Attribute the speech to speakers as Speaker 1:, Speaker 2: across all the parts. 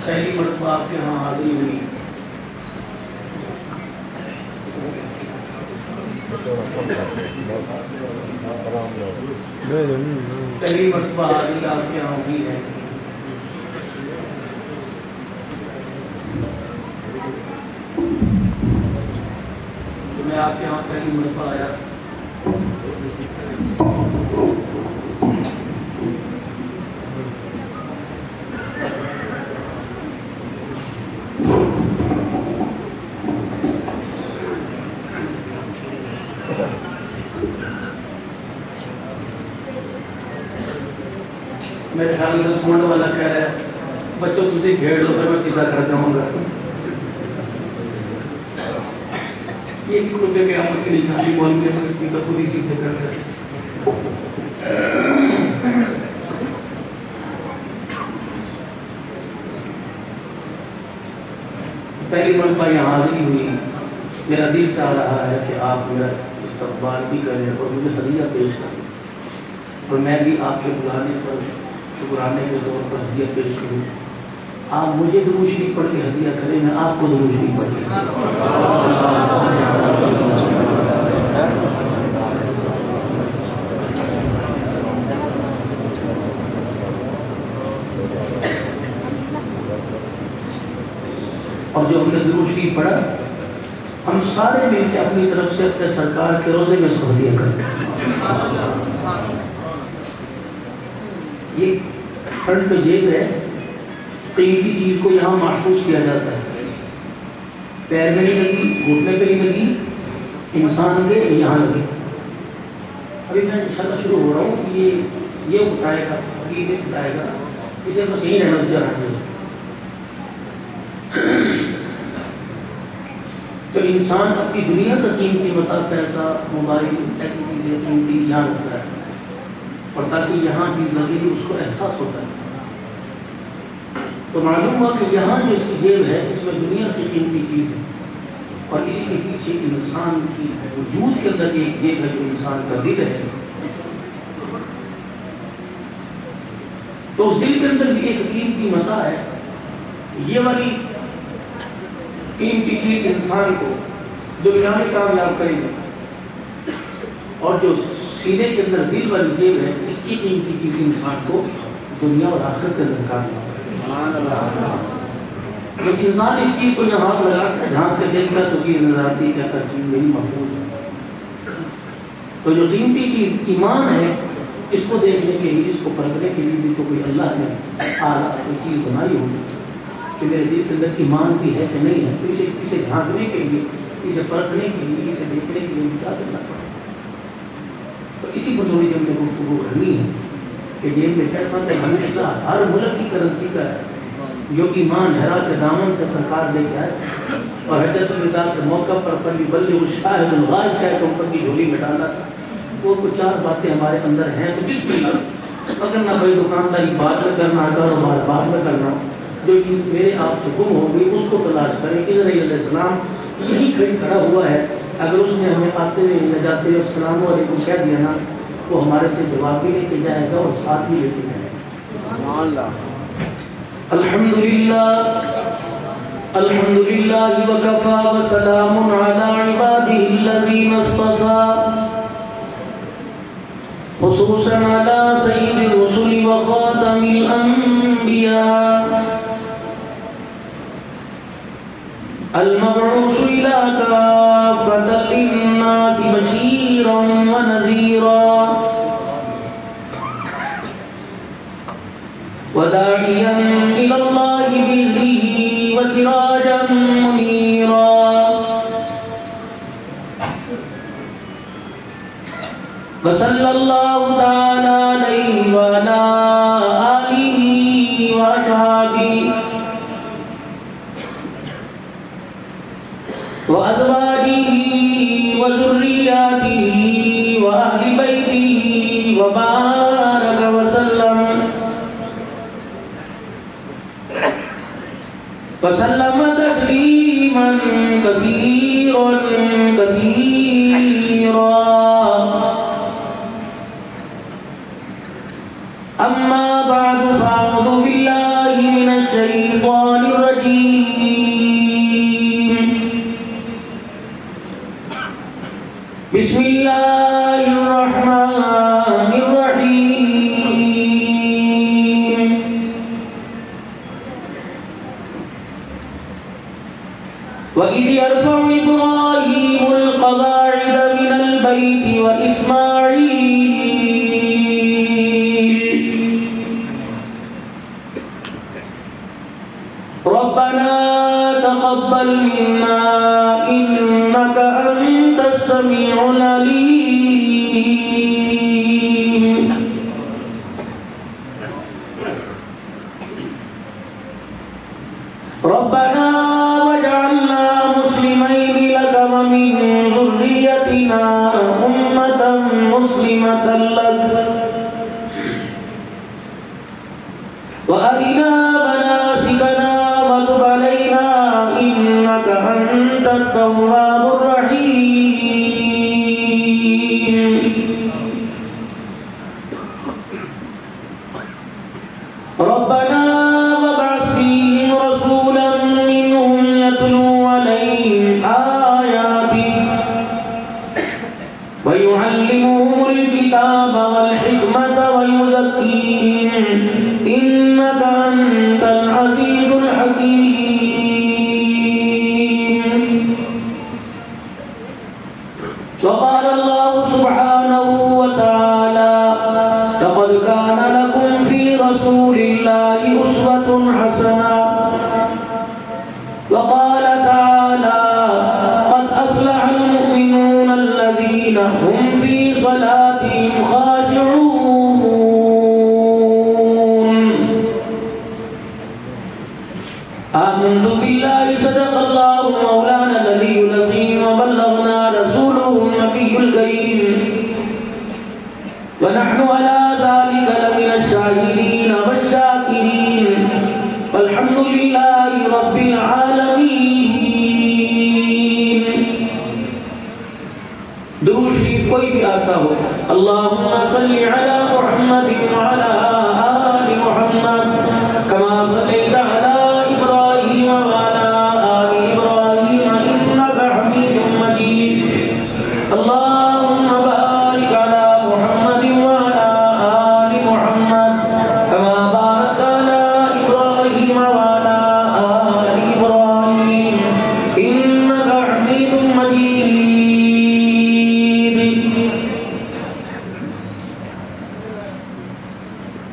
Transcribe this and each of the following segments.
Speaker 1: پہلی مرتبہ آپ کے ہاں حاضری ہوئی، پہلی مرتبہ حاضری آپ کے ہاں ہوئی ہے، تو میں آپ کے ہاں پہلی مرتبہ آیا، میرے خیال سے سننے والا کہہ رہا ہے بچوں تجھے گھیڑ لو پھر میں سیدھا کر جاؤں گا. یہ بھی خود قیامت کی نشانی مولوی ہے، اس کا خود ہی سیدھے کرتا ہے. پہلی مرتبہ یہاں حاضری ہوئی، میرا دل چاہ رہا ہے کہ آپ میرا استقبال بھی کریں اور مجھے ہدیہ پیش کریں، اور میں بھی آپ کے بلانے پر شکرانے کے طور پر ہدیہ پیش کروں. آپ مجھے درود شریف پڑھ کے ہدیہ کریں، میں آپ کو درود شریف پڑھ کے. اور جو ہم نے درود شریف پڑھا، ہم سارے مل کے اپنی طرف سے اپنے سرکار کے روزے میں سے ہدیہ کرتے ہیں. یہ فرنٹ پہ جیب ہے، قیمتی چیز کو یہاں محفوظ کیا جاتا ہے، پیر میں نہیں لگی، گھٹنے پہ نہیں لگی، انسان کے یہاں لگی. ابھی میں انشاءاللہ شروع ہو رہا ہوں کہ یہ بتائے گا، یہ بتائے گا، اسے بس یہی رہنا چاہیے. تو انسان اپنی دنیا کا قیمتی متاع، پیسہ، موبائل، ایسی چیزیں قیمتی یہاں رکھتا ہے، اور تاکہ یہاں چیز لگے گی اس کو احساس ہوتا ہے. تو معلوم ہوا کہ یہاں جو اس کی جیب ہے اس میں دنیا کی قیمتی چیز ہے، اور اسی کے پیچھے انسان کی وجود کے اندر ایک جیب ہے جو انسان کا دل ہے. تو اس دل کے اندر بھی ایک قیمتی متاع ہے. یہ والی قیمتی چیز انسان کو دنیا میں کامیاب کرے گی، اور جو سینے کے اندر دل والی جیب ہے اس کی قیمتی چیز انسان کو دنیا اور آخرت کے اندر کامیاب کرے گی. جب انسان اس چیز کو یہاں ہاتھ لگا کر جھانک کے دیکھتا ہے تو چیز نظر آتی ہے کہ اگر چیز میری محفوظ ہے. تو جو قیمتی چیز ایمان ہے، اس کو دیکھنے کے لیے، اس کو پرکھنے کے لیے بھی تو کوئی اللہ نے اعلیٰ کوئی چیز بنائی ہوگی کہ میرے دل کے اندر ایمان بھی ہے کہ نہیں ہے. تو اسے جھانکنے کے لیے، اسے پرکھنے کے لیے، اسے دیکھنے کے لیے کیا کرنا پڑتا ہے. تو اسی پر تھوڑی جب میں گفتگو کرنی ہے کہ جیب میں پیسہ تو ہر ملک کی کرنسی کا ہے. جو ایمان حرا کے دامن سے سرکار لے کے آئے اور حجت الوداع کے موقع پر فلیبلغ الشاہد الغائب کہہ کے اوپر کی جھولی میں ڈالا تھا. وہ کچھ چار باتیں ہمارے اندر ہیں تو بسم اللہ. اگر نہ بھائی دکانداری بعد میں کرنا، کاروبار بعد میں کرنا، جو میرے آپ سے گم ہو گئی اس کو تلاش کریں. اضر علیہ السلام یہی کھڑا ہوا ہے، اگر اس نے ہمیں آتے ہوئے نہ جاتے ہوئے السلام علیکم کہہ دیا نا، وہ ہمارے سے جواب بھی لے کے جائے گا اور ساتھ بھی لے کے جائے گا. الحمدللہ الحمدللہ وکفا وسلام علی عبادہ الذین اصطفى، خصوصا علی سید الرسل وخاتم الانبیاء، المبعوث إلى كافة للناس بشيرا ونذيرا وداعيا إلى الله بإذنه وسراجا منيرا. وصلى الله تعالى عليه وعلى آله وأصحابه وأزواجه وذرياته وأهل بيته وبارك وسلم تسليما كثيرا كثيرا. أما بعد فأعوذ بالله من الشيطان الرجيم بسم الله الرحمن الرحيم وإذ يرفع إبراهيم القواعد من البيت وإسماعيل ربنا تقبل منا إنك أنت السميع العليم ربنا واجعلنا مسلمين لك ومن ذريتنا أمة مسلمة لك وأرنا مناسكنا وتب علينا إنك أنت التواب الرحيم ربنا وابعث فيهم رسولا منهم يتلو عليهم آياتك ويعلمهم الكتاب والحكمة ويزكيهم إنك أنت العزيز الحكيم وقال الله سبحانه وتعالى لقد كان لكم في رسول الله أسوة حسنة وقال تعالى قد أفلح المؤمنون الذين هم في صلاتهم خاشعون آمنت بالله صدق الله مولانا العلي العظيم وبلغنا رسوله النبي الكريم ونحن على ذلك لمن الشاهدين والشاكرين والحمد لله رب العالمين درود شریف کوئی بھی آتا ہو اللہم صلی علی محمد وعلی آل محمد کما صلیت علی ابراہیم وعلی آل ابراہیم انک حمید مجید اللہم بارک علی محمد وعلی آل محمد کما بارکت علی ابراہیم وعلی آل ابراہیم انک حمید مجید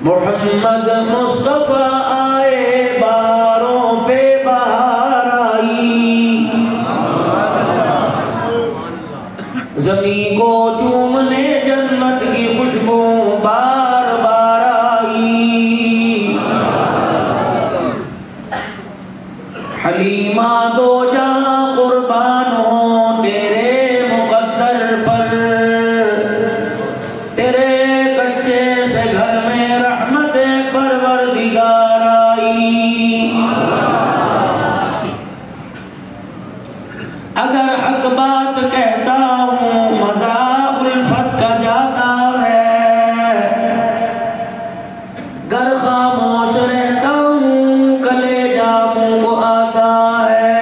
Speaker 1: محمد مصطفیٰ آئے باروں پہ بہار آئی زمین کو چومنے جنت کی خوشبو بار بار آئی حلیمہ دو جہاں قربان ہوں تیرے مقدر پر تیرے کچے سے گھر میں رحمت پروردگار آئی اگر حق بات کہتا ہوں مزہ الفت کا جاتا ہے گر خاموش رہتا ہوں کلیجہ منہ کو آتا ہے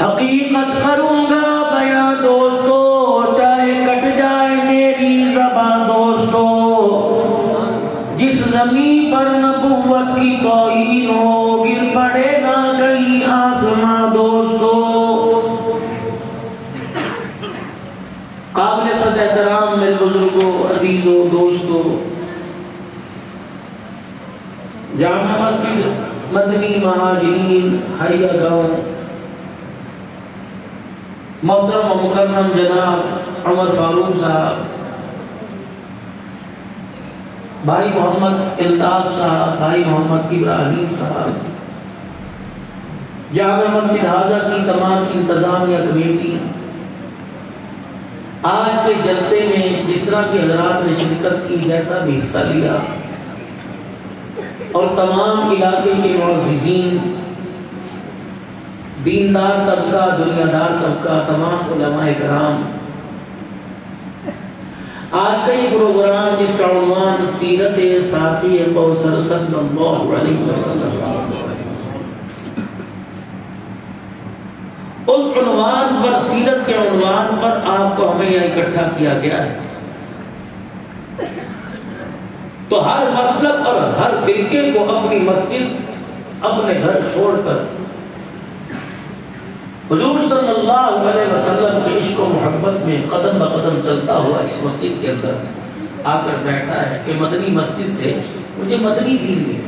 Speaker 1: حقیقت کروں گا بیاں دوستو چاہے کٹ جائے میری زبان دوستو جس زمین پر نبوت کی توہین ہو گر پڑے گا کہیں آسماں دوستو قابل صد احترام میرے بزرگوں عزیزوں دوستو جامع مسجد مدنی مہاجرین ہریہ گاؤں محترم و مکرم جناب عمر فاروق صاحب بھائی محمد الطاف صاحب بھائی محمد ابراہیم صاحب جامع مسجد حاضہ کی تمام انتظامیہ کمیٹی آج کے جلسے میں جس طرح کے حضرات نے شرکت کی جیسا بھی حصہ لیا اور تمام علاقے کے معززین دیندار طبقہ دنیا دار طبقہ تمام علماء کرام آج کا یہ پروگرام جس کا عنوان سیرت ساقی کوثر صلی اللہ علیہ وسلم، اس عنوان پر، سیرت کے عنوان پر آپ کو ہمیں یہاں اکٹھا کیا گیا ہے۔ تو ہر مسلک اور ہر فرقے کو اپنی مسجد، اپنے گھر چھوڑ کر حضور صلی اللہ علیہ وسلم کے عشق و محبت میں قدم بقدم چلتا ہوا اس مسجد کے اندر آ کر بیٹھا ہے کہ مدنی مسجد سے مجھے مدنی دین ملے،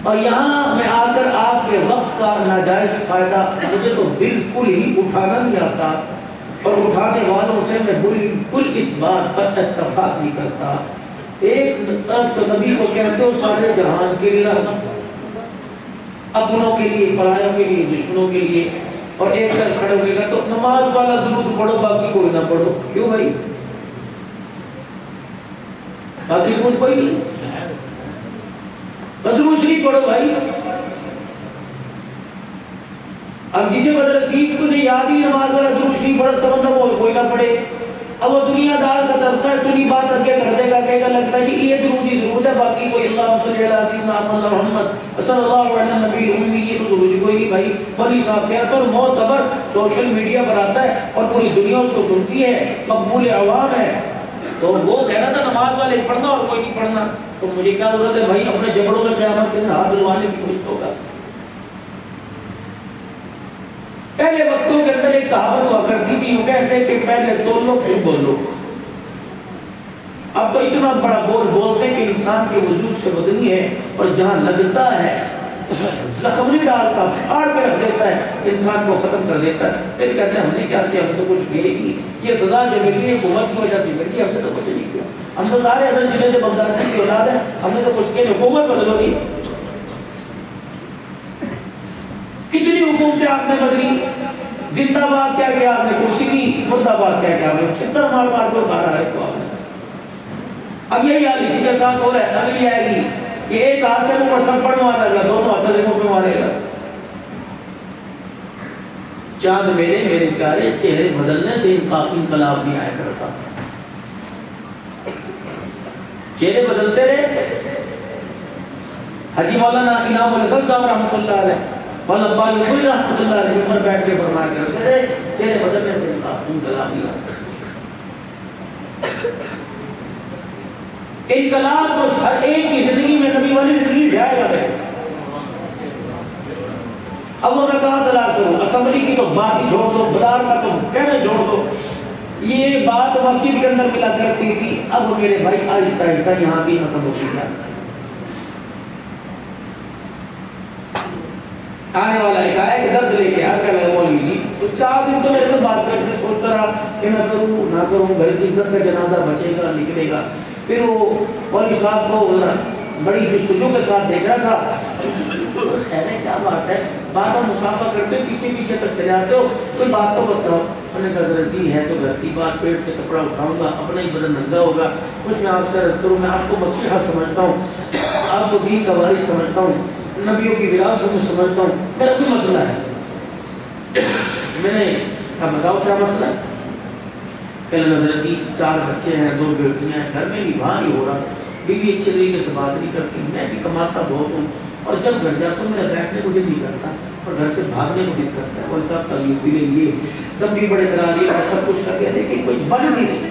Speaker 1: اور یہاں میں آ کر آپ کے وقت کا ناجائز فائدہ مجھے تو بالکل ہی اٹھانا نہیں آتا، اور اٹھانے والوں سے میں بالکل اس بات پر اتفاق نہیں کرتا۔ ایک طرف تو نبی کو کہتے ہو سارے جہان کے لیے رحمت، اپنوں کے لیے، پرایوں کے لیے، دشمنوں کے لیے، اور ایک طرف کھڑے ہوئے گا تو نماز والا درود پڑھو باقی کوئی نہ پڑھو۔ کیوں بھائی؟ باقی کچھ کوئی نہیں، درود شریف پڑھو بھائی۔ اب جسے بدر رسید کو نہیں یاد ہی نماز والا درود شریف پڑھا سمجھتا وہ کوئی نہ پڑھے، اب وہ دنیا دار سے طبقہ سنی بات کر کے کر دے گا، کہے گا لگتا ہے کہ یہ درود ہی درود ہے، باقی کوئی اللہم صلی علی سیدنا محمد صلی اللہ علیہ نبی الامی یہ تو درود کوئی نہیں بھائی۔ ولی صاحب کہتا ہے معتبر سوشل میڈیا پر آتا ہے اور پوری دنیا اس کو سنتی ہے، مقبول عوام ہے، تو وہ کہہ رہا تھا نماز والے پڑھنا اور کوئی نہیں پڑھنا، تو مجھے کیا ضرورت ہے بھائی اپنے جبڑوں میں قیامت کے ہاتھ دلوانے کی کوشش ہوگا۔ پہلے وقتوں کے اندر ایک کہاوت ہوا کرتی تھی، وہ کہتے ہیں کہ پہلے تولو پھر بولو۔ اب تو اتنا بڑا بول بولتے ہیں کہ انسان کے وجود سے بدنی ہے، اور جہاں لگتا ہے زخم نہیں ڈالتا، پھاڑ کے رکھ دیتا ہے، انسان کو ختم کر دیتا ہے۔ پھر کہتے ہیں ہم نے کیا کیا، ہم تو کچھ ملے گی، یہ سزا جو ملی ہے حکومت کی وجہ سے ملی، ہم نے تو کچھ نہیں کیا، ہم تو سارے حسن جنہیں سے بغدادی کی اولاد ہے، ہم نے تو کچھ کیا نہیں، حکومت بدلو گی۔ کتنی حکومتیں آپ نے بدلی، زندہ باد کیا کیا آپ نے کرسی کی، مردہ باد کیا کیا آپ نے چھتر مار مار کو اتارا ہے، تو آپ نے اب یہی حال اسی کے ساتھ ہو رہا ہے۔ اگلی آئے گی یہ ایک ہاتھ سے وہ تھپڑ مارے گا، دونوں ہاتھ سے منہ پہ مارے گا۔ چاند میرے پیارے چہرے بدلنے سے انقلاب نہیں آیا کرتا، چہرے بدلتے رہے۔ حجی مولانا انعام الحسن صاحب رحمۃ اللہ علیہ، مولانا بالی رحمۃ اللہ علیہ پر بیٹھ کے فرمایا کرتے تھے چہرے بدلنے سے انقلاب نہیں آتا۔ انقلاب تو ہر ایک کی زندگی میں نبی والی زندگی سے آئے گا۔ اب وہ میں کہاں تلاش کروں، اسمبلی کی تو بات ہی چھوڑ دو، بدار کا تو کہنے چھوڑ دو، یہ بات مسجد کے اندر ملا کرتی تھی، اب میرے بھائی آہستہ آہستہ یہاں بھی ختم ہو چکا ہے۔ آنے والا ایک آیا کہ درد لے کے آ کر مولوی جی تو 4 دن تو میرے سے بات کرتے، سوچتا رہا کہ میں کروں نہ کروں، گھر کی عزت کا جنازہ بچے گا نکلے گا۔ پھر وہ مولوی صاحب کو بڑی جستجو کے ساتھ دیکھ رہا تھا، خیر ہے کیا بات ہے، بار بار مسافہ کرتے ہو، پیچھے پیچھے تک چلے جاتے ہو، کوئی بات تو بتاؤ۔ میں نے کہا غلطی ہے تو گھر کی بات، پیٹ سے کپڑا اٹھاؤں گا، اپنا ہی بدن ننگا ہوگا، کچھ میں آپ سے عرض کروں، میں آپ کو مسیحا سمجھتا ہوں، آپ کو دین کا وارث سمجھتا ہوں، نبیوں کی وراثت میں سمجھتا ہوں، میرا کوئی مسئلہ ہے۔ میں نے کہا بتاؤ کیا مسئلہ ہے؟ پہلے نظر دی 4 بچے ہیں، 2 بیٹیاں ہیں، گھر میں بھی وہاں ہی ہو رہا، بیوی اچھے طریقے سے بات نہیں کرتی، میں بھی کماتا بہت ہوں، اور جب گھر جاتا ہوں میرا بیٹھنے کو دل نہیں کرتا اور گھر سے بھاگنے کو دل کرتا ہے، اور صاحب تعلیم بھی لے لیے، دم بھی بڑے کرا لیے اور سب کچھ کر کے دیکھیں کچھ بن بھی نہیں۔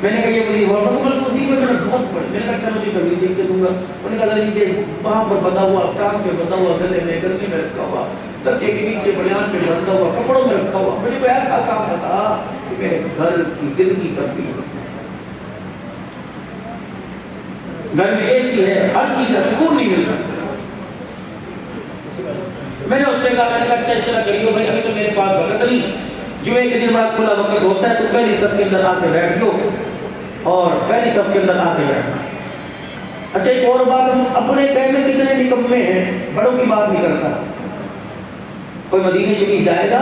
Speaker 1: میں نے کہا یہ مجھے بہت بڑے، میں نے کہا چلو جی کبھی دیکھ کے دوں گا۔ انہوں نے کہا جی وہاں پر بتا ہوا، ٹانگ پہ بتا ہوا، گلے میں گرمی میں رکھا ہوا، تکے کے نیچے بنیان پہ بندھا ہوا، کپڑوں میں رکھا ہوا، مجھے کوئی ایسا کام بتا کہ میرے گھر کی زندگی تبدیل ہو۔ گھر میں اے سی ہے، ہر چیز کا سکون نہیں ملتا۔ میں نے اس سے کہا، میں نے کہا اچھا اس طرح کریو بھائی، ابھی تو میرے پاس وقت نہیں، جمعے کے دن بڑا کھلا وقت ہوتا ہے تو پہلی سب کے اندر آ کے بیٹھ لو، اور پہلی سب کے اندر آ کے بیٹھنا۔ اچھا ایک اور بات، ہم اپنے کہنے کتنے نکمے ہیں، بڑوں کی بات نہیں کرتا۔ کوئی مدینہ شریف جائے گا،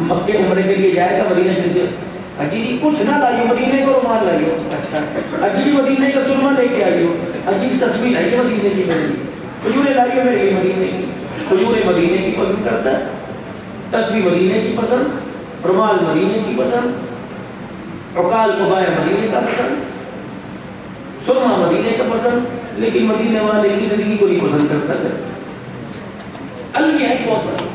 Speaker 1: مکے عمرے کے لیے جائے گا، مدینہ شریف سے اجی کچھ نہ لائیو، مدینے کو رومال لائیو، اچھا اجی مدینے کا سرما لے کے آئیو، اجی تصویر لائیے مدینے کی، میری کھجوریں لائیو میرے لیے مدینے کی، کھجوریں مدینے کی پسند کرتا ہے۔ تسبیح مدینے کی پسند، رومال مدینے کی پسند، عقال قبائے مدینے کا پسند، سرما مدینے کا پسند، لیکن مدینے والے کی زندگی کو نہیں پسند کرتا ہے. الگ ہے بہت بڑا.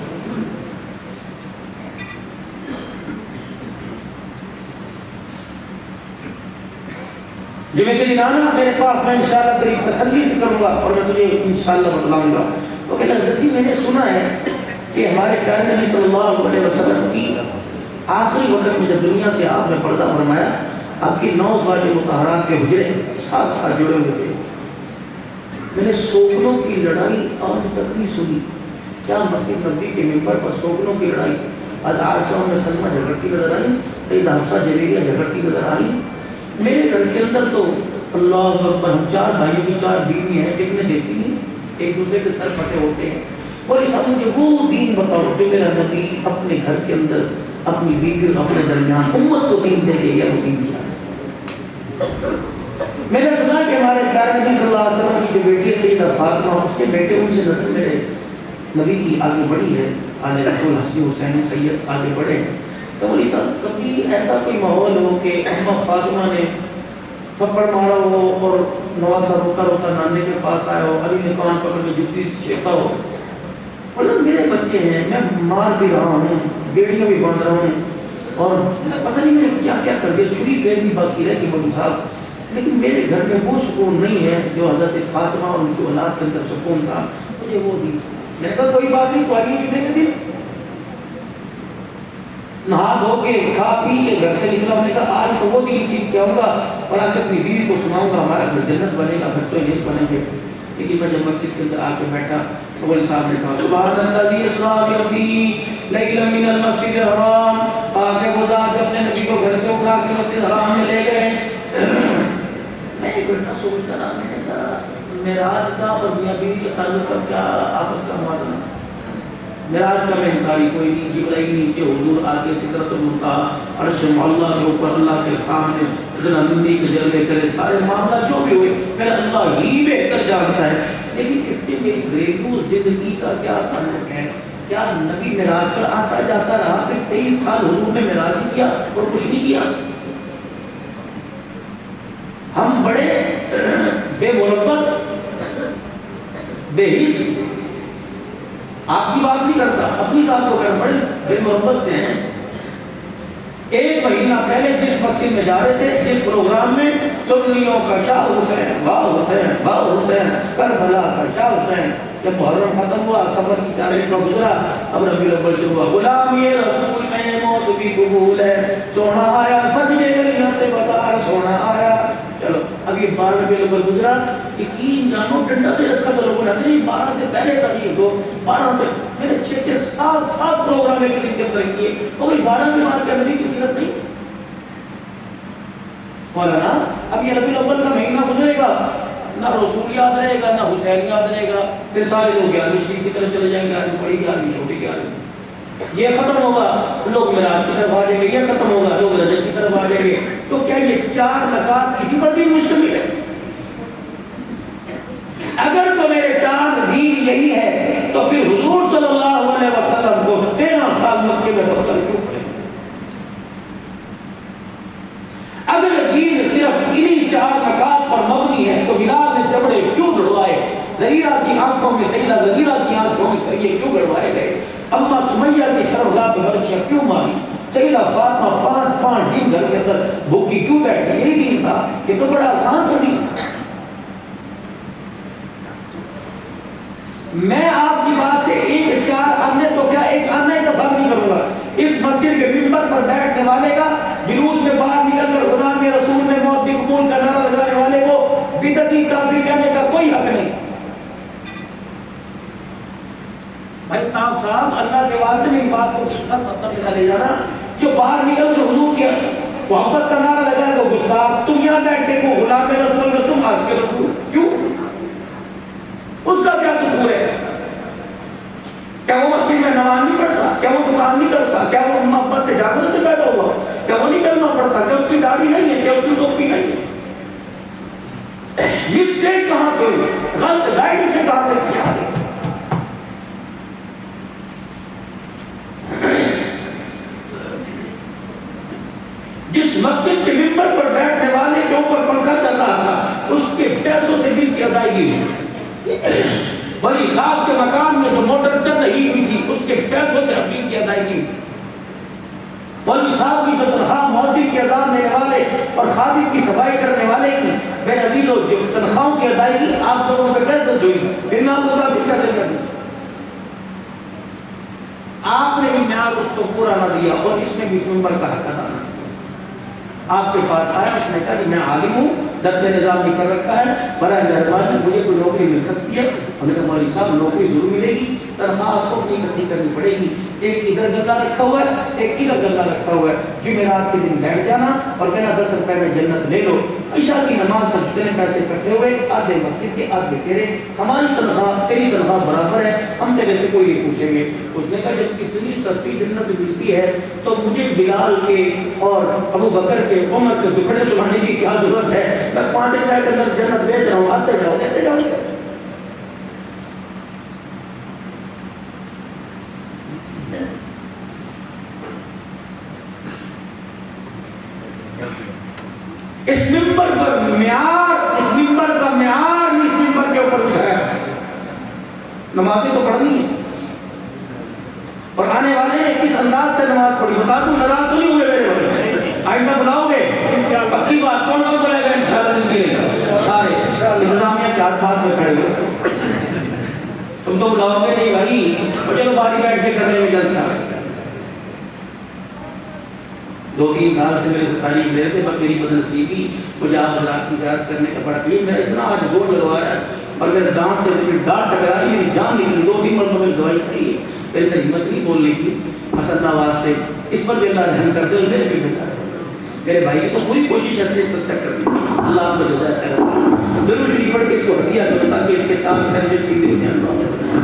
Speaker 1: جو میں کہی نانا میرے پاس میں انشاءاللہ تیری تسلی سے کروں گا اور میں تجھے انشاءاللہ بتلاؤں گا. تو کہنا حضرت میں نے سنا ہے کہ ہمارے پیارے نبی صلی اللہ علیہ وسلم کی آخری وقت میں جب دنیا سے آپ نے پردہ فرمایا، آپ کی 9 ازواج مطہرات کے حجرے ساتھ ساتھ جڑے ہوئے تھے. میں نے سوکنوں کی لڑائی آج تک نہیں سنی. کیا مسجد نبی کے ممبر پر سوکنوں کی لڑائی؟ آج عائشہ میں سلمہ جھگڑتی نظر آئی، سیدہ حفصہ جویریہ جھگڑتی نظر آئی. میرے گھر کے اندر تو اللہ اکبر، ہم 4 بھائیوں کی 4 بیوی ہیں، ٹکنے دیتی ہیں، ایک دوسرے کے سر پھٹے ہوتے ہیں. اور اس مجھے وہ دین بتاؤ جو میرا نبی اپنے گھر کے اندر اپنی بیوی اور اپنے درمیان امت کو دین دے کے یا وہ دین دیا. میں نے سنا کہ ہمارے پیارے نبی صلی اللہ علیہ وسلم کی جو بیٹی ہے سیدہ فاطمہ، اس کے بیٹے ان سے نسل میرے نبی کی آگے بڑھی ہے. آل رسول حسن حسین سید آگے بڑھے ہیں. تو بولی صاحب کبھی ایسا کوئی ماحول ہو کہ اماں فاطمہ نے تھپڑ مارا ہو اور نواسا روتا روتا نانے کے پاس آیا ہو، علی نے کان پکڑ کے جوتی سے چھیڑا ہو، بولا میرے بچے ہیں، میں مار بھی رہا ہوں، بیڑیاں بھی باندھ رہا ہوں، اور پتہ نہیں میں کیا کیا کر دیا، چھری پہ بھی باقی رہ گی مولوی صاحب، لیکن میرے گھر میں وہ سکون نہیں ہے جو حضرت فاطمہ اور ان کی اولاد کے اندر سکون تھا، مجھے وہ دی. میں نے کہا کوئی بات نہیں، تو آئیے جمعے کے دن نہا دھو کے کھا پی کے گھر سے نکلا. میں نے کہا آج تو وہ دن سیکھ کے آؤں گا اور آ کے اپنی بیوی کو سناؤں گا ہمارا گھر جنت بنے گا، گھر تو یہ بنیں گے. لیکن میں جب مسجد کے اندر آ کے بیٹھا تو مولوی صاحب نے کہا سبحان الذی اسریٰ بعبدہ لیلا من المسجد الحرام، آگے وہ ذات جو اپنے نبی کو گھر سے اٹھا کے مسجد حرام میں لے گئے. میں ایک گھنٹہ سوچتا رہا. میں نے کہا معراج کا اور میاں بیوی کے تعلق کا کیا آپس کا معاملہ؟ معراج کا میں انکاری کوئی نہیں، جبرائیل نیچے، حضور آگے، سدرۃ المنتہا، عرش معلیٰ کے اوپر اللہ کے سامنے اتنا نندی کے جلوے کرے، سارے معاملہ جو بھی ہوئے میرا اللہ ہی بہتر جانتا ہے. لیکن اس سے میری گھریلو زندگی کا کیا تعلق ہے؟ کیا نبی معراج پر آتا جاتا رہا؟ پھر 23 سال حضور نے معراج کیا اور کچھ نہیں کیا. ہم بڑے بے مربت بے حس، آپ کی بات نہیں کرتا، اپنی ذات کو کر، بڑے بے مربت سے ہیں. 1 مہینہ پہلے جس مسجد میں جا رہے تھے، جس پروگرام میں سنیوں کا شاہ حسین، واہ حسین، واہ حسین، کربلا کا شاہ حسین، جب محرم ختم ہوا، سفر کی تاریخ کا گزرا، اب ربیع الاول سے ہوا غلام یہ رسول میں موت بھی قبول ہے، سونا آیا سجدے کلمت بتا سونا آیا. چلو اب یہ 12 ربیع الاول گزرا، یقین جانو ڈنڈا دے رکھا تو لوگوں نے 12 سے پہلے تک دو، 12 سے میں نے 6 7 پروگرام ایک دن کے اندر کیے، اور 12 کے بعد کیا نبی کی سیرت نہیں؟ مولانا اب یہ ربیع الاول کا مہینہ گزرے گا، نہ رسول یاد رہے گا، نہ حسین یاد رہے گا، پھر سارے لوگ 11ویں شریف کی طرف چلے جائیں گے، آدمی بڑی 11ویں چھوٹی 11ویں. یہ ختم ہوگا، لوگ معراج کی طرف آ جائیں گے، یہ ختم ہوگا، لوگ رجب کی طرف آ جائیں گے. تو کیا یہ 4 رکعت کسی پر بھی مشتمل ہے؟ اگر تو میرے 4 دین یہی ہے تو پھر حضور صلی اللہ علیہ وسلم کو 13 سال مکے میں قتل کیوں کرے؟ اگر دین صرف انہی 4 رکعت پر مبنی ہے تو بلال نے چمڑے کیوں گڑوائے؟ ذریعہ کی آنکھوں میں سیدہ ذریعہ کی آنکھوں میں سریے کیوں گڑوائے گئے؟ اماں سمیہ کی شرمگاہ پہ برچیاں کیوں ماری؟ سیدہ فاطمہ 5 دن گھر کے اندر بھوکی کیوں بیٹھی؟ یہی دین تھا. یہ تو بڑا آسان سا دین. میں آپ کی بات سے 1 4 آنے تو کیا 1 آنا اتفاق نہیں کروں گا. اس مسجد کے ممبر پر بیٹھنے والے کا جلوس میں باہر نکل کر غلام رسول میں موت بھی قبول کا نعرہ لگانے والے کو بدعتی کافر کہنے کا کوئی حق نہیں. بھائی صاحب اللہ کے واسطے میں بات کو مطلب لے جانا، جو باہر نکل کے حضور کی محبت کا نعرہ لگائے تو گستاخ، تم یہاں بیٹھ کے کو غلام رسول میں تم آج کے رسول کیوں؟ اس کا کیا قصور ہے؟ کیا وہ مسجد میں نماز نہیں پڑھتا؟ کیا وہ دکان نہیں کرتا؟ کیا وہ محبت سے جاگروں سے پیدا ہوا؟ کیا وہ نہیں کرنا پڑتا؟ کیا اس کی داڑھی نہیں ہے؟ کیا اس کی ٹوپی نہیں ہے؟ مسٹیک کہاں سے ہوئی؟ غلط گائیڈ سے کہاں سے کیا سے؟ مسجد کے ممبر پر بیٹھنے والے کے اوپر پنکھا چل رہا تھا، اس کے پیسوں سے بل کی ادائیگی ہوئی۔ ولی صاحب کے مکان میں جو موٹر چل رہی ہوئی تھی، اس کے پیسوں سے بل کی ادائیگی ہوئی۔ ولی صاحب کی جو تنخواہ مؤذن کی اذان دینے والے اور خادم کی صفائی کرنے والے کی بے عزیزوں جو تنخواہوں کی ادائیگی آپ لوگوں کے پیسے سے ہوئی، بنا مدعا بھی کیسے کرنی؟ آپ نے بھی معیار اس کو پورا نہ دیا اور اس نے بھی اس ممبر کا حق ادا نہ کیا۔ آپ کے پاس آیا، اس نے کہا کہ میں عالم ہوں، درس نظام بھی کر رکھا ہے، برائے مہربانی مجھے کوئی نوکری مل سکتی ہے؟ انہوں نے کہا مولوی صاحب نوکری ضرور ملے گی، تنخواہ آپ کو نہیں اکٹھی کرنی پڑے گی۔ ایک ادھر گلہ رکھا ہوا ہے، ایک ادھر گلہ رکھا ہوا ہے، جمعرات کے دن بیٹھ جانا اور کہنا 10 روپے میں جنت لے لو۔ عشاء کی نماز تک جتنے پیسے اکٹھے ہوئے، آدھے مسجد کے آدھے تیرے، ہماری تنخواہ تیری تنخواہ برابر ہے، ہم تیرے سے کوئی نہیں پوچھیں گے۔ اس نے کہا جب اتنی سستی جنت ملتی ہے تو مجھے بلال کے اور ابو بکر کے عمر کے دکھڑے سنانے کی کیا ضرورت ہے؟ میں 5 روپے کے اندر جنت بیچ رہا ہوں، آتے جاؤ دیتے جاؤ۔ اس ممبر پر معیار، اس ممبر کا معیار اس ممبر کے اوپر اٹھایا۔ نمازیں تو پڑھنی ہے اور آنے والے نے کس انداز سے نماز پڑھی، بتا دوں ناراض تو نہیں ہوئے میرے بھائی؟ آئندہ بلاؤ گے؟ پکی بات، کون کون بلائے گا انشاءاللہ دن کے لیے؟ سارے انتظامیہ کے ہاتھ بات میں کھڑے ہو، تم تو بلاؤ گے نہیں بھائی، چلو باری بیٹھ کے کرنے میں جلسہ۔ 2-3 سال سے میرے سے تعلیم لے رہے تھے، بس میری بدنصیبی مجھے آپ حضرات کی زیارت کرنے کا بڑا قریب، میں اتنا آج زور لگوایا اور میرے دانت سے میری ڈانٹ ٹکرائی، میری جان نکلی، 2-3 مرتبہ میں دوائی کھائی ہے، میرے اندر ہمت نہیں بولنے کی حسن آواز سے۔ اس پر بھی اللہ رحم کر دے، میرے بھی بیٹا میرے بھائی کی تو پوری کوشش ہے سے سچا کرنی، اللہ آپ کو جزائے خیر۔ ضرور شریف پڑھ کے اس کو ہدیہ کرو تاکہ اس کے کام سے جو سیدھے ہو جائیں۔